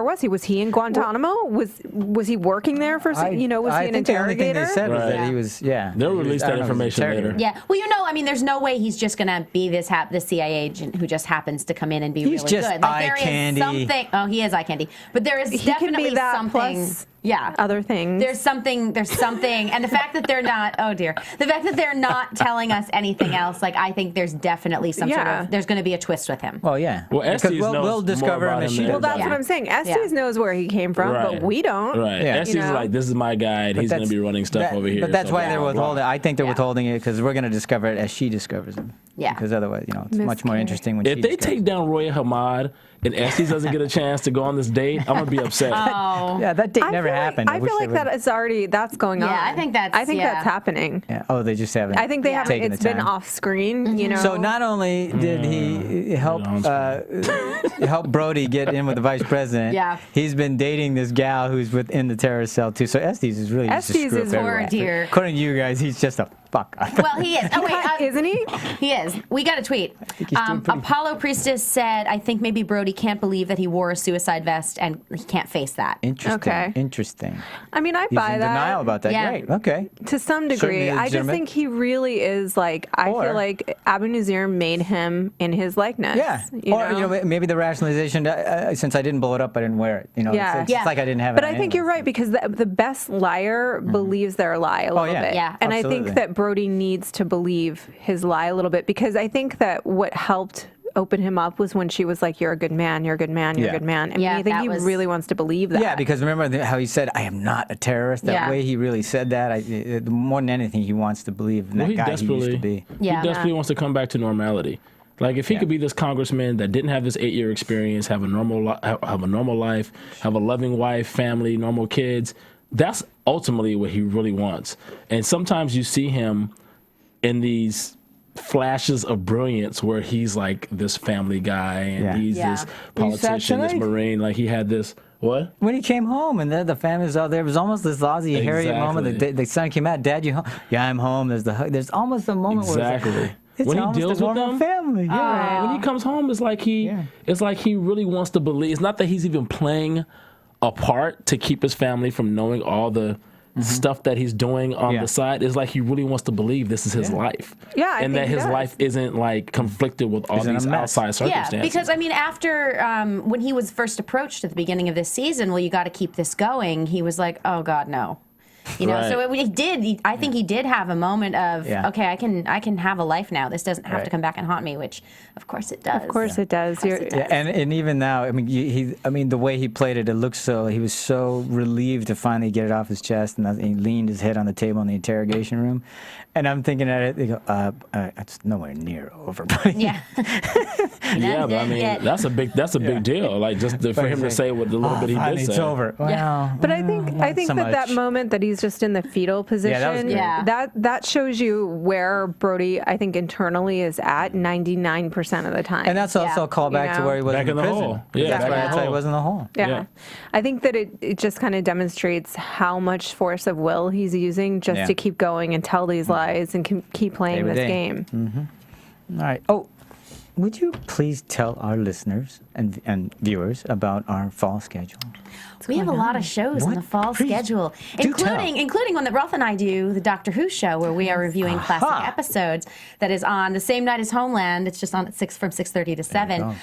was he? Was he in Guantanamo? Was he working there for, was he an I think the only thing interrogator? they said was Right. that he was, They'll he was- release I that don't know, he was information interrogator. later. Yeah. Well, I mean, there's no way he's just going to be the CIA agent who just happens to come in and be He's really just good. Like, there eye candy. is something. Oh, he is eye candy. But there is He can definitely be that something. plus Yeah. other things. There's something, and the fact that they're not, the fact that they're not telling us anything else, like, I think there's definitely some sort Yeah. of, there's going to be a twist with him. Well, yeah. Well, Because Estes knows we'll more discover about him as him she than Well, does. that's Yeah. what I'm saying. Estes Yeah. knows where he came from, Right. but we don't. Right. Yeah. Estes is like, this is my guy. And he's going to be running stuff over here. But that's so why blah, they're blah, blah. withholding. I think they're Yeah. withholding it because we're going to discover it as she discovers him. Yeah. Because otherwise, it's Miss much more Carrie. interesting when If she they discovers take down Roya Hamad and Estes doesn't get a chance to go on this date, I'm going to be upset. Oh. Yeah, that date I never feel like- happened. I wish feel they like would- that is already, that's going on. Yeah, I think that's happening. Yeah. Oh, they just haven't. I think they haven't. taken It's the been time. off screen, So not only did he help help Brody get in with the vice president, Yeah. he's been dating this gal who's within the terrorist cell too. So Estes is really just a Estes screw is up poor everyone. dear. According to you guys, he's just a fuck up. Well, he is. Oh, wait. Isn't he? He is. We got a tweet. he's doing pretty- Apollo Priestess said, I think maybe Brody can't believe that he wore a suicide vest and he can't face that. Interesting. Okay. Interesting. I mean, I He's buy in that. denial about that. Yeah. Great. Okay. To some degree. Certainly I just legitimate. think he really is like, I Or- feel like Abu Nazir made him in his likeness. Yeah. Or maybe the rationalization. Since I didn't blow it up, I didn't wear it. Yeah. It's Yeah. like I didn't have it. But on I think you're anyways. right because the best liar believes their lie a little yeah. bit. Yeah. And I Absolutely. think that Brody needs to believe his lie a little bit, because I think that what helped open him up was when she was like, "You're a good man, you're a good man, you're a good man." I mean, I think he really wants to believe that. Yeah, because remember how he said, "I am not a terrorist." That way he really said that. More than anything, he wants to believe in that guy he used to be. He desperately wants to come back to normality. Like, if he could be this congressman that didn't have this 8-year experience, have a normal life, have a loving wife, family, normal kids, that's ultimately what he really wants. And sometimes you see him in these flashes of brilliance where he's like this family guy and he's this politician, this Marine. Like, he had this, what? When he came home and the family's out there, it was almost this Ozzy Harriet moment. The son came out, "Dad, you home?" "Yeah, I'm home." There's almost a moment where it's when he deals with them, family. When he comes home, it's like he really wants to believe. It's not that he's even playing a part to keep his family from knowing all the stuff that he's doing on the side. It's like he really wants to believe this is his life. Yeah, and that his life isn't like conflicted with all these outside circumstances. Yeah, because I mean, after when he was first approached at the beginning of this season, well, you got to keep this going. He was like, "Oh God, no." You know, so it did. I think he did have a moment of, okay, I can have a life now. This doesn't have to come back and haunt me, which, of course, it does. Of course, it does. And even now, I mean, the way he played it, it looked so. He was so relieved to finally get it off his chest, and he leaned his head on the table in the interrogation room. And I'm thinking at it, they go, it's nowhere near over, buddy. Yeah, but I mean, that's a big deal. Like, just for him to say what the little bit he did say. It's over. Well, but I think that moment that he's just in the fetal position, that shows you where Brody, I think, internally is at 99% of the time. And that's also a callback to where he was back in the prison. hole. Yeah, that's why he was in the hole. Yeah. I think that it just kind of demonstrates how much force of will he's using just to keep going and tell these lies and keep playing this game. All right. Oh, would you please tell our listeners and viewers about our fall schedule? We have a lot of shows in the fall schedule, including one that Rolf and I do, the Doctor Who show, where we are reviewing classic episodes. That is on the same night as Homeland. It's just on at 6:30 to 7.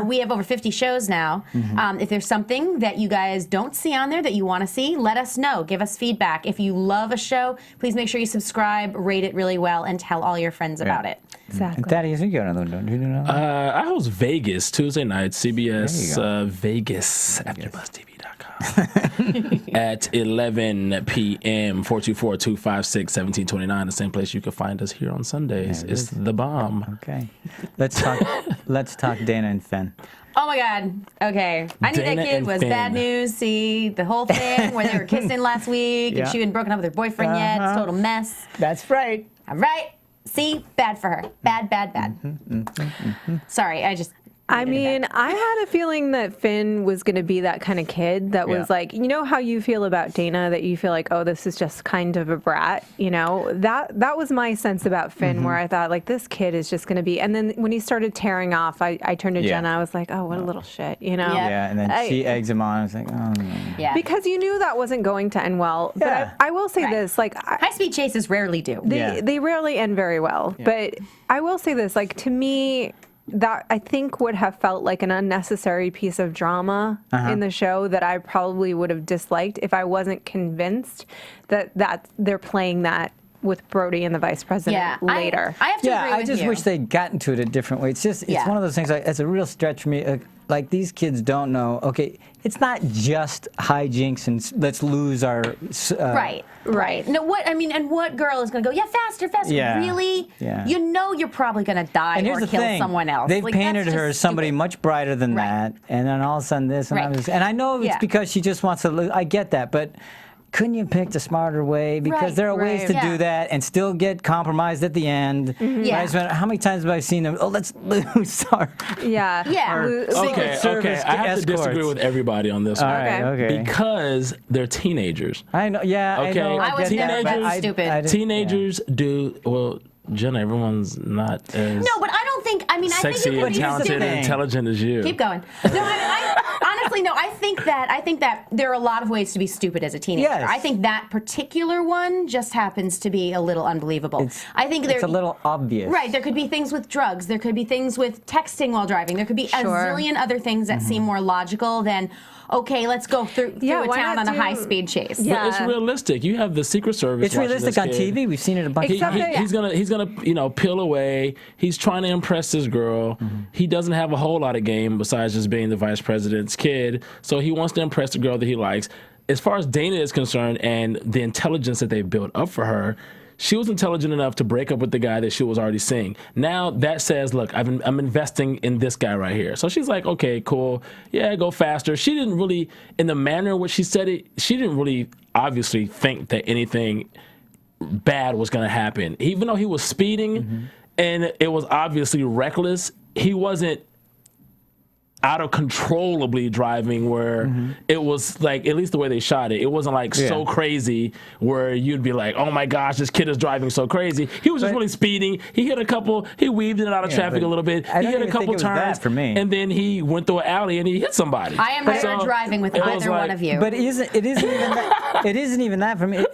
We have over 50 shows now. If there's something that you guys don't see on there that you want to see, let us know. Give us feedback. If you love a show, please make sure you subscribe, rate it really well, and tell all your friends about it. Exactly. And Thaddeus, you got another one, do you know? I host Vegas Tuesday night, CBS Vegas, AfterBuzzTV.com. At 11 p.m. 424-256-1729, the same place you can find us here on Sundays. It's the bomb. Okay, let's talk Dana and Finn. Oh my God. Okay. I Knew That Kid was bad news. See, the whole thing where they were kissing last week and she hadn't broken up with her boyfriend yet. It's a total mess. That's right. All right. See, bad for her. Bad. Sorry, I mean, I had a feeling that Finn was going to be that kind of kid that was like, you know how you feel about Dana, that you feel like, oh, this is just kind of a brat, you know? That was my sense about Finn, where I thought, like, this kid is just going to be... And then when he started tearing off, I turned to Jenna, I was like, oh, what a little shit, you know? Yeah, and then she eggs him on. I was like, oh, no. Yeah. Because you knew that wasn't going to end well. But I will say this, like... High-speed chases rarely do. They rarely end very well. Yeah. But I will say this, like, to me... that I think would have felt like an unnecessary piece of drama in the show that I probably would have disliked if I wasn't convinced that they're playing that with Brody and the Vice President later. I have to agree with you. I just wish they'd gotten to it a different way. It's just, it's one of those things, like, it's a real stretch for me. Like, these kids don't know, okay, it's not just hijinks and let's lose our... Right. No, what girl is going to go, faster, really? Yeah. You know you're probably going to die or kill someone else. They've painted her as somebody much brighter than that, and then all of a sudden this, and I know it's because she just wants to lose. I get that, but... couldn't you pick the smarter way? Because there are ways to do that and still get compromised at the end. How many times have I seen them? Oh, let's lose. Sorry. Okay. I have to disagree with everybody on this one. Okay. Because they're teenagers. I know. Yeah. Okay. I know. I was never that stupid. Teenagers do well. Jenna, everyone's not as no, but I don't think. I mean, sexy I think and talented and intelligent as you. Keep going. No, honestly, honestly, no. I think that there are a lot of ways to be stupid as a teenager. Yes. I think that particular one just happens to be a little unbelievable. It's a little obvious. Right. There could be things with drugs. There could be things with texting while driving. There could be a zillion other things that seem more logical than, okay, let's go through a town on a high-speed chase. But it's realistic. You have the Secret Service. It's realistic on TV. We've seen it a bunch of times. He's gonna peel away. He's trying to impress this girl. He doesn't have a whole lot of game besides just being the vice president's kid. So he wants to impress the girl that he likes. As far as Dana is concerned and the intelligence that they built up for her, she was intelligent enough to break up with the guy that she was already seeing. Now that says, look, I'm investing in this guy right here. So she's like, okay, cool. Yeah, go faster. She didn't really, in the manner in which she said it, she didn't really obviously think that anything bad was going to happen. Even though he was speeding and it was obviously reckless, he wasn't out of controllably driving where it was like, at least the way they shot it wasn't like so crazy where you'd be like, oh my gosh, this kid is driving so crazy. He was just really speeding. He hit he weaved in and out of traffic a little bit. He hit a couple turns for me. And then he went through an alley and he hit somebody. I am never driving with either one of you. But it isn't even that for me.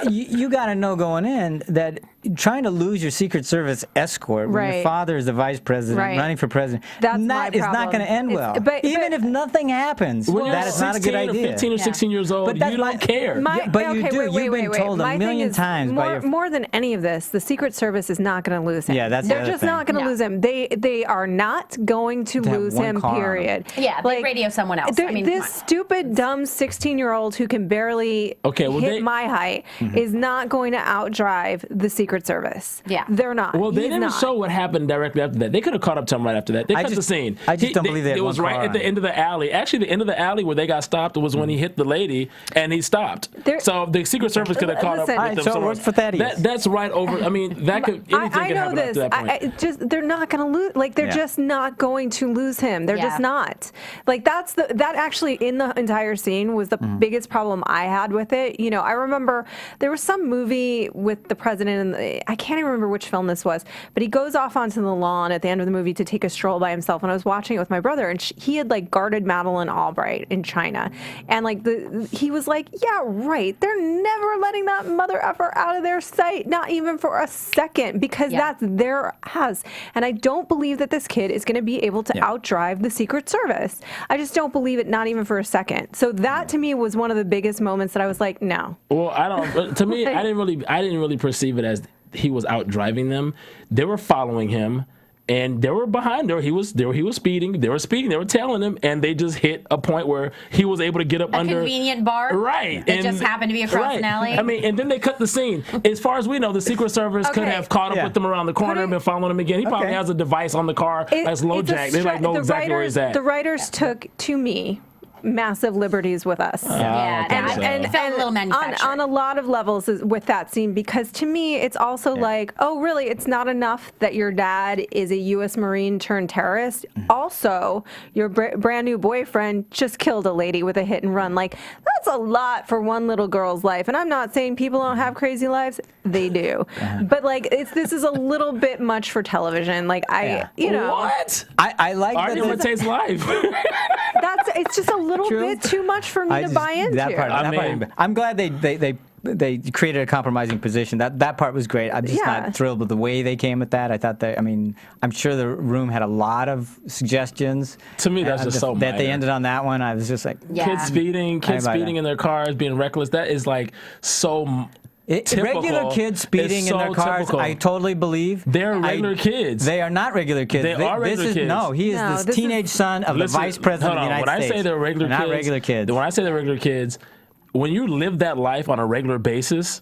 You got to know going in that trying to lose your Secret Service escort when your father is the vice president running for president, that is not going to end well. Even if nothing happens, that is not a good idea. 15 or 16 years old, you don't care. But you do. You've been told a million times by your... More than any of this, the Secret Service is not going to lose him. Yeah, that's They're just not going to lose him. They are not going to lose him, period. Yeah, they radio someone else. This stupid, dumb 16-year-old who can barely hit my height is not going to outdrive the Secret Service. Yeah. They're not. Well, they didn't show what happened directly after that. They could have caught up to him right after that. They cut the scene. I just don't believe that. It was right at the end of the alley. Actually, the end of the alley where they got stopped was when he hit the lady and he stopped. So the Secret Service could have caught up with them. So it worked for Thaddeus. That's right over. I mean, anything could happen after that point. They're not going to lose. Like, they're just not going to lose him. They're just not. Like, that actually in the entire scene was the biggest problem I had with it. You know, I remember there was some movie with the president, and I can't even remember which film this was, but he goes off onto the lawn at the end of the movie to take a stroll by himself. And I was watching it with my brother, and he had like guarded Madeleine Albright in China, and like he was like, yeah, right, they're never letting that mother effer out of their sight, not even for a second, because that's their house. And I don't believe that this kid is going to be able to outdrive the Secret Service. I just don't believe it, not even for a second. So that to me was one of the biggest moments that I was like, no. Well, I don't. To me, I didn't really perceive it as he was out driving them. They were following him, and they were behind her. He was speeding. They were speeding. They were tailing him, and they just hit a point where he was able to get up under a convenient bar. Right. It just happened to be across an alley. I mean, and then they cut the scene. As far as we know, the Secret Service could have caught up with them around the corner and been following him again. He probably has a device on the car that's low jack. They know exactly where he's at. The writers took, to me, massive liberties with us. And it felt a little manufactured. On a lot of levels with that scene, because to me it's also like, oh really, it's not enough that your dad is a U.S. Marine turned terrorist. Also, your brand new boyfriend just killed a lady with a hit and run. Like, that's a lot for one little girl's life. And I'm not saying people don't have crazy lives, they do. But like, this is a little bit much for television. Like, you know, what? I like Argue what takes life. It's just a little bit too much for me to buy into. That part, I'm glad they created a compromising position. That part was great. I'm just not thrilled with the way they came at that. I thought I'm sure the room had a lot of suggestions. To me, that's just so that they ended on that one. I was just like, kids speeding in their cars, being reckless. That is like so. Regular kids speeding in their cars, typical. I totally believe. They're regular kids. They are not regular kids. They are regular kids. No, he is this teenage son of the Vice President of the United States. When I say they're regular kids, not regular kids. When I say they're regular kids, when you live that life on a regular basis,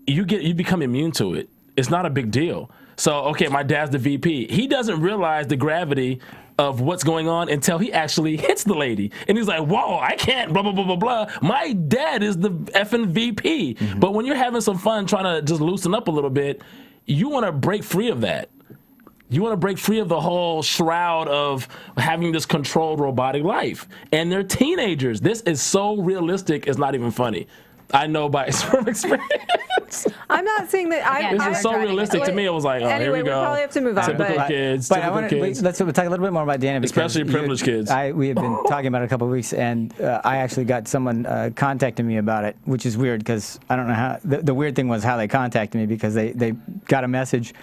you become immune to it. It's not a big deal. So, okay, my dad's the VP. He doesn't realize the gravity of what's going on until he actually hits the lady. And he's like, whoa, I can't, blah, blah, blah, blah, blah. My dad is the effing VP. But when you're having some fun trying to just loosen up a little bit, you want to break free of that. You want to break free of the whole shroud of having this controlled robotic life. And they're teenagers. This is so realistic, it's not even funny. I know by experience. I'm not saying that. This is so realistic to me. It was like, oh, anyway, here we go. We probably have to move on. Typical kids. Let's talk a little bit more about Dana, especially privileged kids. We have been talking about it a couple of weeks, and I actually got someone contacting me about it, which is weird because I don't know how. The weird thing was how they contacted me, because they got a message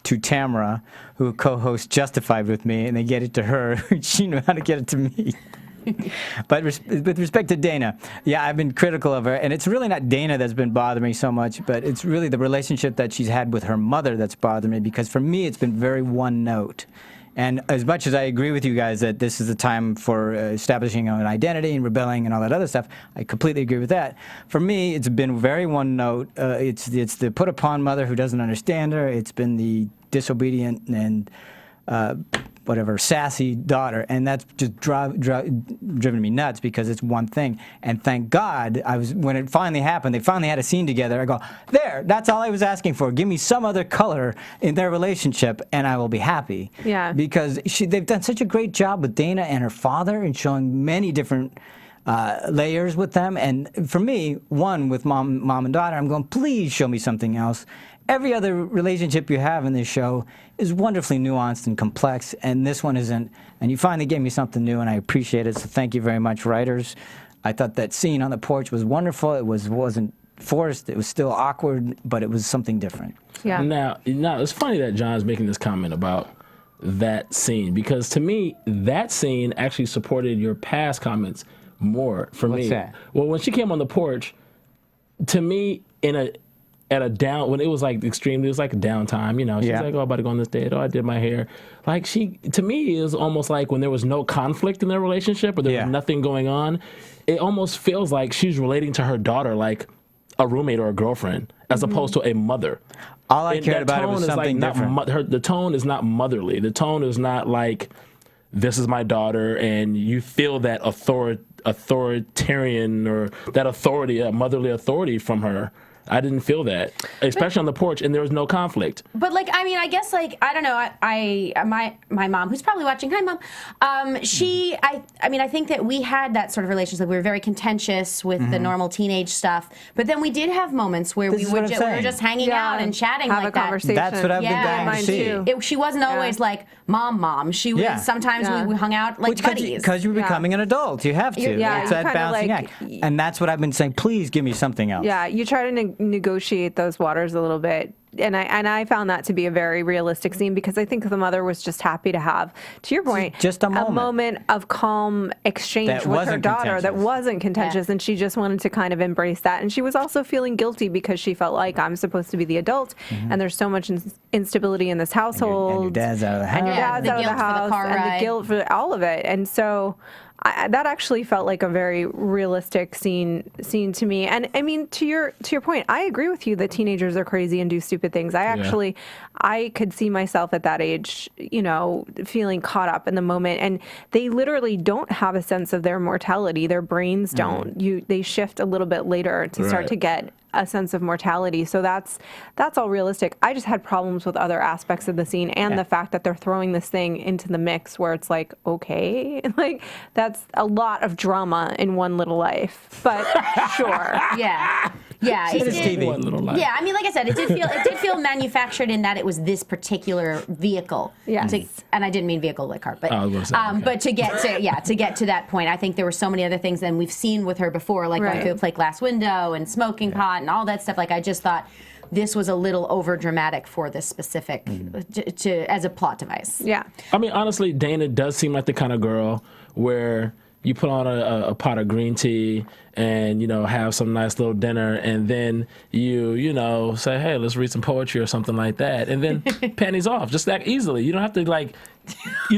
to Tamara, who co-hosts Justified with me, and they get it to her. She knew how to get it to me. But with respect to Dana, yeah, I've been critical of her, and it's really not Dana that's been bothering me so much, but it's really the relationship that she's had with her mother that's bothered me, because for me it's been very one note. And as much as I agree with you guys that this is the time for establishing an identity and rebelling and all that other stuff, I completely agree with that. For me, it's been very one note. It's the put upon mother who doesn't understand her. It's been the disobedient and whatever, sassy daughter, and that's just driven me nuts, because it's one thing. And thank God, when it finally happened, they finally had a scene together. I go, there, that's all I was asking for. Give me some other color in their relationship, and I will be happy. Yeah. Because they've done such a great job with Dana and her father in showing many different layers with them. And for me, one with mom and daughter, I'm going, please show me something else. Every other relationship you have in this show is wonderfully nuanced and complex, and this one isn't. And you finally gave me something new, and I appreciate it, so thank you very much, writers. I thought that scene on the porch was wonderful. It wasn't forced. It was still awkward, but it was something different. Yeah. Now, it's funny that John's making this comment about that scene, because to me, that scene actually supported your past comments more for me. What's that? Well, when she came on the porch, to me, when it was like extremely, it was like a downtime, she's like, oh, I'm about to go on this date, oh, I did my hair. Like, to me, it was almost like when there was no conflict in their relationship, or there was nothing going on, it almost feels like she's relating to her daughter like a roommate or a girlfriend, as opposed to a mother. All I cared about it was something different. The tone is not motherly. The tone is not like, this is my daughter, and you feel that authoritarian, or that authority, a motherly authority from her. I didn't feel that, especially on the porch, and there was no conflict. But I guess I don't know. My mom, who's probably watching, hi Mom. I think that we had that sort of relationship. We were very contentious with the normal teenage stuff, but then we did have moments where we were just hanging out and chatting have like a that. Conversation. That's what I've been dying to see. She wasn't always like mom. She was sometimes we hung out like buddies. Because you're becoming an adult, you have to. It's that balancing act, and that's what I've been saying. Please give me something else. Yeah, you try to negotiate those waters a little bit, and I found that to be a very realistic scene, because I think the mother was just happy to have, to your point, just a moment of calm exchange with her daughter that wasn't contentious, and she just wanted to kind of embrace that. And she was also feeling guilty because she felt like, I'm supposed to be the adult, and there's so much instability in this household, and your dad's out of the house, and your dad's out of the house, and the guilt for all of it. And so that actually felt like a very realistic scene to me. And I mean, to your point, I agree with you that teenagers are crazy and do stupid things. I could see myself at that age, feeling caught up in the moment, and they literally don't have a sense of their mortality. Their brains don't. They shift a little bit later to start to get a sense of mortality. So that's all realistic. I just had problems with other aspects of the scene, and the fact that they're throwing this thing into the mix where it's like, okay, like that's a lot of drama in one little life. But sure. Yeah, it did. One little life. Yeah, I mean, like I said, it did feel manufactured in that it was this particular vehicle. Yes. And I didn't mean vehicle like car, but but to get to that point, I think there were so many other things than we've seen with her before, like going through the plate glass window and smoking pot and all that stuff. Like, I just thought this was a little over dramatic for this specific as a plot device. Yeah. I mean, honestly, Dana does seem like the kind of girl where you put on a pot of green tea and, have some nice little dinner, and then you say, hey, let's read some poetry or something like that, and then panties off just that easily. You don't have to get in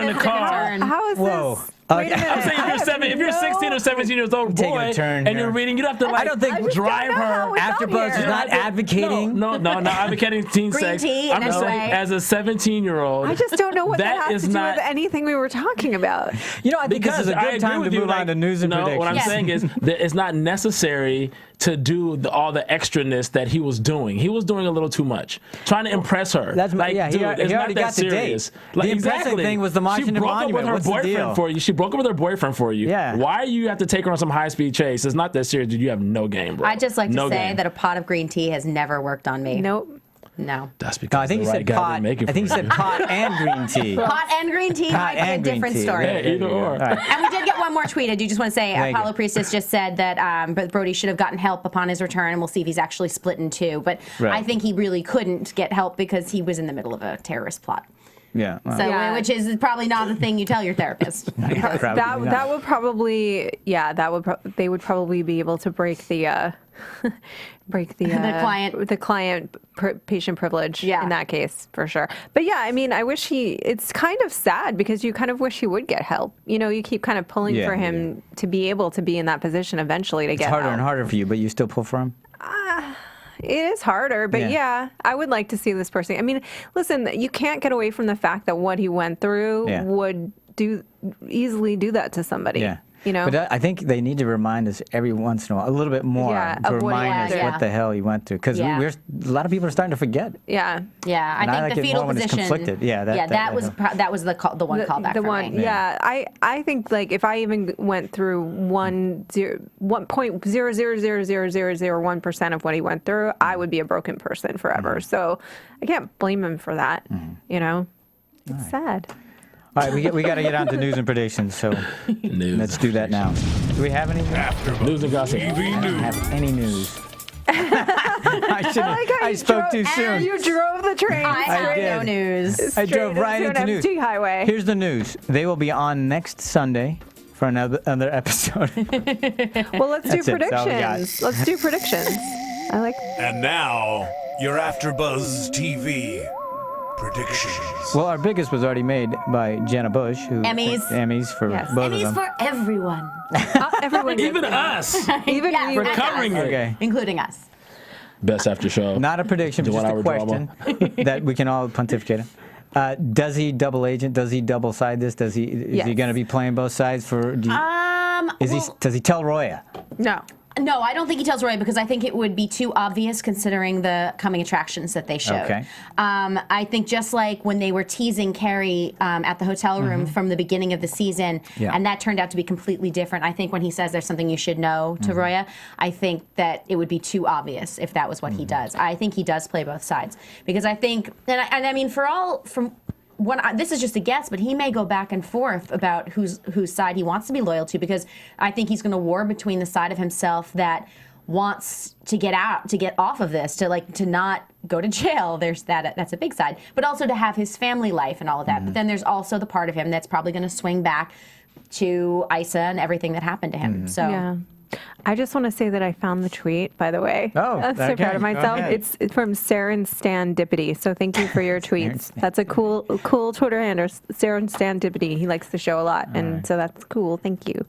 the car. How is this? Wait a minute. I'm saying if you're 16 or 17 years old boy and you're reading, you don't have to I don't think drive her. AfterBuzz is not advocating. No, not advocating teen sex. I'm just saying, as a 17-year-old, I just don't know what that has to do with anything we were talking about. I think this is a good time to move on to news and predictions. What I'm saying is that it's not necessary to do all the extraness that he was doing. He was doing a little too much, trying to impress her. That's like, yeah. dude, He already got the date. Like, the impressive thing was the Washington Monument. What's the deal? For you. She broke up with her boyfriend for you. Yeah. Why you have to take her on some high-speed chase? It's not that serious, dude. You have no game, bro. I'd just like to say game. that a pot of green tea has never worked on me. Nope. No. That's because I think the he right said guy pot. didn't make it I think he for said you. pot and green tea. Pot and green tea might be a different story. Yeah, either or. Right. And we did get one more tweet. I do just want to say Thank Apollo you. Priestess just said that Brody should have gotten help upon his return, and we'll see if he's actually split in two. But Right. I think he really couldn't get help because he was in the middle of a terrorist plot. Yeah. Well, So, Yeah. which is probably not the thing you tell your therapist. probably not. That would probably they would probably be able to break the client patient privilege in that case for sure. But yeah, I mean, I wish it's kind of sad because you kind of wish he would get help. You know, you keep kind of pulling for him to be able to be in that position eventually to it's get harder help. and harder for you, but you still pull for him. It is harder, but yeah, I would like to see this person. I mean, listen, you can't get away from the fact that what he went through would easily do that to somebody. Yeah. You know? But I think they need to remind us every once in a while, a little bit more, to remind us what the hell he went through. Because a lot of people are starting to forget. Yeah, And I think like the it fetal more when it's position. conflicted. That was the one callback The for one, me. yeah. I think like if I even went through 1.0000001% of what he went through, I would be a broken person forever. So I can't blame him for that. You know, it's sad. All right, we got to get on to news and predictions, so let's do that now. Do we have any news and gossip? I don't have any news. I spoke too soon. You drove the train. I have did. no news. I drove right into an news. empty highway. Here's the news. They will be on next Sunday for another episode. Well, let's do That's it. That's all we got. predictions. Let's do predictions. I like. And now, your AfterBuzz TV predictions. Well, our biggest was already made by Jenna Bush. Emmys for Yes. both Emmys of them. for everyone, Everyone, Even us. even Yeah, we for were covering it. Okay. including us. Best after show. Not a prediction, but just a 1 hour question that we can all pontificate on. Does he double agent? Does he double side this? Is he going to be playing both sides for? Does he tell Roya? No. No, I don't think he tells Roy because I think it would be too obvious considering the coming attractions that they showed. Okay. I think just like when they were teasing Carrie at the hotel room from the beginning of the season, and that turned out to be completely different. I think when he says there's something you should know to Roya, I think that it would be too obvious if that was what he does. I think he does play both sides because I think, and I mean, this is just a guess, but he may go back and forth about whose side he wants to be loyal to because I think he's going to war between the side of himself that wants to get off of this, to not go to jail. There's that's a big side, but also to have his family life and all of that. But then there's also the part of him that's probably going to swing back to Issa and everything that happened to him. So. Yeah. I just want to say that I found the tweet, by the way. Oh, I'm so okay. proud of myself. Go ahead. It's from Saren Standipity. So thank you for your tweets. That's a cool Twitter handle, Saren Standipity. He likes the show a lot, and so that's cool. Thank you.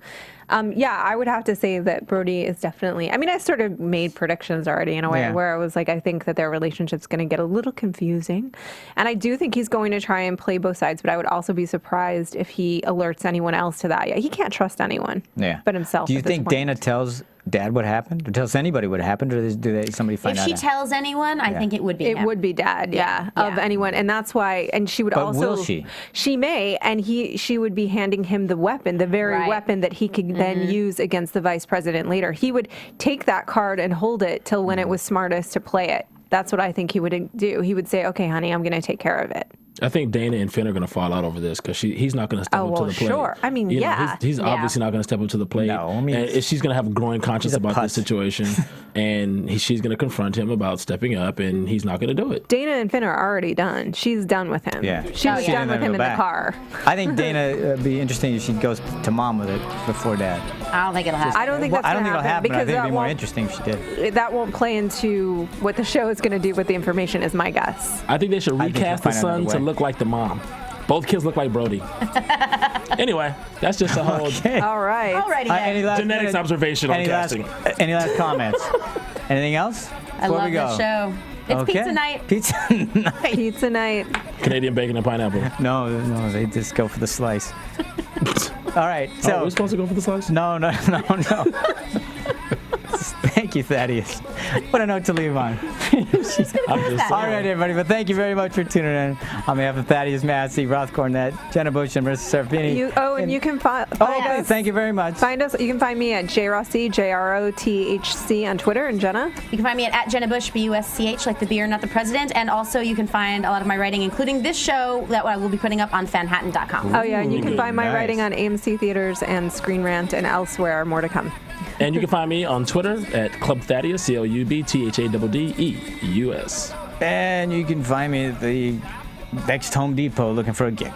I would have to say that Brody is definitely. I mean, I sort of made predictions already in a way where I was like, I think that their relationship's going to get a little confusing, and I do think he's going to try and play both sides. But I would also be surprised if he alerts anyone else to that. Yeah, he can't trust anyone. But himself. Do you at this think point. Dana tells Dad what happened, or tells anybody what happened, or do somebody find out? If she tells anyone, I think it would be him. It would be Dad, of anyone, and that's why. And she would But also. will she? She may, and she would be handing him the weapon, the very weapon that he could then use against the vice president later. He would take that card and hold it till when it was smartest to play it. That's what I think he would do. He would say, "Okay, honey, I'm going to take care of it." I think Dana and Finn are going to fall out over this because he's not going to step up to the plate. Sure. I mean, You know, he's obviously not going to step up to the plate. No, I mean, and she's going to have a growing conscience about puss. this situation, and she's going to confront him about stepping up, and he's not going to do it. Dana and Finn are already done. She's done with him. Yeah. She was done with him in the car. I think Dana would be interesting if she goes to Mom with it before Dad. I don't think it'll happen. I don't think that's I don't going think to it'll happen. But I because think it'd that be more won't, interesting if she did. that won't play into what the show is going to do with the information, is my guess. I think they should think recast he'll the find another son to way. look like the mom. Both kids look like Brody. Anyway, that's just a whole All right. Alrighty then. Any last genetics observation on casting. Any last comments? Anything else? I Before love we go? this show. It's pizza night. Pizza night. Pizza night. Canadian bacon and pineapple. No, they just go for the slice. All right. Oh, So we're supposed to go for the slice? no. Thank you, Thaddeus. What a note to leave on. All right, everybody. But thank you very much for tuning in. On behalf of Thaddeus Massey, Roth Cornett, Jenna Bush, and Marissa Serafini. You can find us. Thank you very much. Find us. You can find me at JROTHC, JROTHC on Twitter. And Jenna? You can find me at Jenna Bush, BUSCH, like the beer, not the president. And also you can find a lot of my writing, including this show that I will be putting up on fanhattan.com. Oh, yeah. And you can find my writing on AMC Theaters and Screen Rant and elsewhere. More to come. And you can find me on Twitter at Club Thaddeus, CLUBTHADDEUS. And you can find me at the next Home Depot looking for a gig.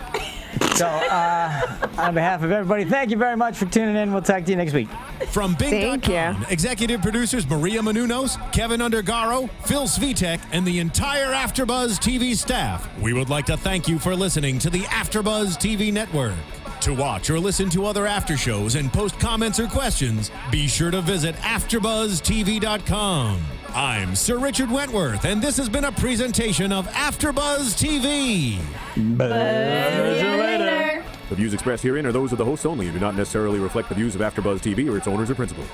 So, on behalf of everybody, thank you very much for tuning in. We'll talk to you next week. From Bing.com, executive producers Maria Menounos, Kevin Undergaro, Phil Svitek, and the entire AfterBuzz TV staff, we would like to thank you for listening to the AfterBuzz TV network. To watch or listen to other after shows and post comments or questions, be sure to visit AfterBuzzTV.com. I'm Sir Richard Wentworth, and this has been a presentation of AfterBuzz TV. Buzz you later. The views expressed herein are those of the hosts only and do not necessarily reflect the views of AfterBuzz TV or its owners or principals.